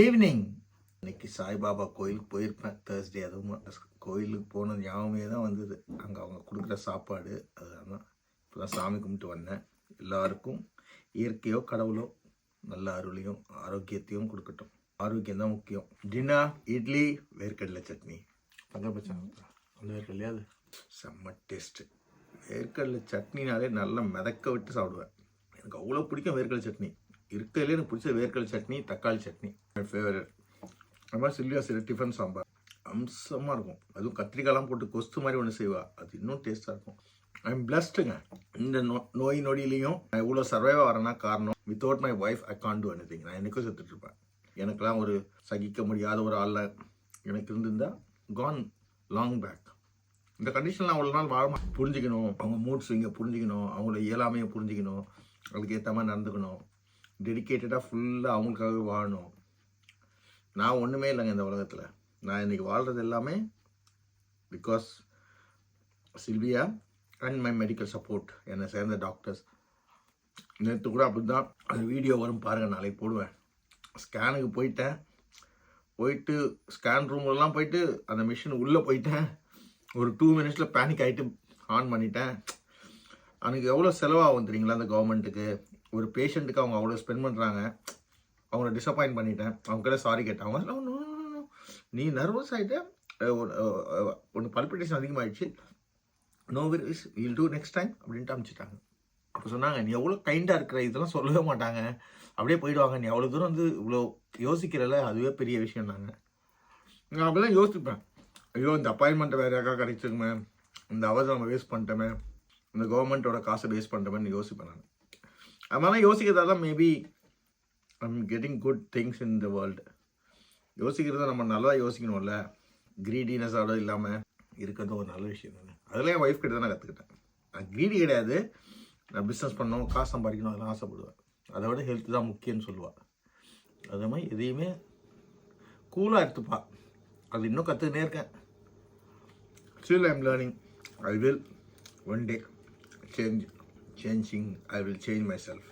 Evening இன்னைக்கு சாய்பாபா கோயிலுக்கு போயிருப்பேன். தேர்ஸ்டே அதுவும் கோயிலுக்கு போன ஞாபகமே தான் வந்தது. அங்கே அவங்க கொடுக்குற சாப்பாடு அதுதான். இப்போ தான் சாமி கும்பிட்டு வந்தேன். எல்லாருக்கும் இயற்கையோ கடவுளோ நல்ல அருளையும் ஆரோக்கியத்தையும் கொடுக்கட்டும். ஆரோக்கியம் தான் முக்கியம். டின்னர் இட்லி வேர்க்கடலை சட்னி. அந்த வேர்க்கடலையா அது செம்ம டேஸ்ட்டு. வேர்க்கடலை சட்னினாலே நல்லா மிதக்க விட்டு சாப்பிடுவேன். எனக்கு அவ்வளோ பிடிக்கும் வேர்க்கடலை சட்னி. இருக்கிறதுலே எனக்கு பிடிச்ச வேர்க்கடலை சட்னி, தக்காளி சட்னி மை ஃபேவரட். அது மாதிரி சில்வியா செய்கிற டிஃபன் சாம்பார் அம்சமாக இருக்கும். அதுவும் கத்திரிக்காயெலாம் போட்டு கொஸ்து மாதிரி ஒன்று செய்வா. அது இன்னும் டேஸ்ட்டாக இருக்கும். ஐ எம் பிளஸ்டுங்க. இந்த நோய் நொடியிலையும் நான் இவ்வளோ சர்வைவாக வரேன்னா காரணம் without my wife I can do anything. நான் எனக்கும் செத்துட்ருப்பேன். எனக்கெல்லாம் ஒரு சகிக்க முடியாத ஒரு ஆளில் எனக்கு இருந்திருந்தா கான் லாங் பேக். இந்த கண்டிஷனில் அவ்வளோ நாள் வாழ புரிஞ்சிக்கணும். அவங்க மூட் ஸ்விங்கை புரிஞ்சிக்கணும். அவங்களோட இயலாமையை புரிஞ்சிக்கணும். அதுக்கு ஏற்ற மாதிரி நடந்துக்கணும். டெடிக்கேட்டடாக ஃபுல்லாக அவங்களுக்காக வாழணும். நான் ஒன்றுமே இல்லைங்க இந்த உலகத்தில். நான் இன்றைக்கி வாழ்கிறது எல்லாமே because Sylvia and my medical support, என்னை சேர்ந்த டாக்டர்ஸ். நேற்று கூட அப்படி தான் அது வீடியோ வரும் பாருங்கள், நாளைக்கு போடுவேன். ஸ்கேனுக்கு போயிட்டு ஸ்கேன் ரூம்லாம் போயிட்டு அந்த மிஷின் உள்ளே போயிட்டேன். ஒரு 2 மினிட்ஸில் பேனிக் ஆகிட்டு ஆன் பண்ணிட்டேன். எனக்கு எவ்வளோ செலவாகும் தெரியுங்களா அந்த கவர்மெண்ட்டுக்கு. ஒரு பேஷண்ட்டுக்கு அவங்க அவ்வளோ ஸ்பெண்ட் பண்ணுறாங்க. அவங்கள டிசப்பாயின்ட் பண்ணிட்டேன். அவங்க கிட்ட சாரி கேட்டேன். அவங்க நீ நர்வஸ் ஆகிட்ட, ஒன்று பல்பிட்டேஷன் அதிகமாகிடுச்சு, no worries will do next time அப்படின்ட்டு அனுப்பிச்சிட்டாங்க. அப்போ சொன்னாங்க, நீ எவ்வளோ கைண்டாக இருக்கிற, இதெல்லாம் சொல்லவே மாட்டாங்க, அப்படியே போயிடுவாங்க, நீ அவ்வளோ தூரம் வந்து இவ்வளோ யோசிக்கிறல, அதுவே பெரிய விஷயம்னாங்க. நான் அப்படிலாம் யோசிப்பேன். ஐயோ இந்த அப்பாயின்மெண்ட்டை வேறு யாருக்கா கிடைச்சிருக்குமே, இந்த அவரை நம்ம வேஸ்ட் பண்ணிட்டோமே, இந்த கவர்மெண்ட்டோட காசை வேஸ்ட் பண்ணிட்டோமேன்னு யோசிப்பேன் நான். அதனால யோசிக்கிறதால maybe I'm getting good things in the world. யோசிக்கிறத நம்ம நல்லா யோசிக்கணும்ல. க்ரீடினஸோட இல்லாமல் இருக்கிறது ஒரு நல்ல விஷயம் தானே. அதில் என் ஒய்ஃப் கிட்ட தான் நான் கற்றுக்கிட்டேன். நான் க்ரீடி கிடையாது, நான் பிஸ்னஸ் பண்ணணும், காசு சம்பாதிக்கணும், அதெல்லாம் ஆசைப்படுவேன். அதை விட ஹெல்த் தான் முக்கியம்னு சொல்லுவாள். அதே மாதிரி எதையுமே கூலாக எடுத்துப்பா. அது இன்னும் கற்றுக்கினே இருக்கேன். Still I am learning. I will one day changing. I will change myself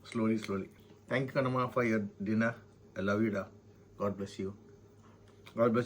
slowly. Thank you Kanama for your dinner. I love you da. God bless you. God bless you.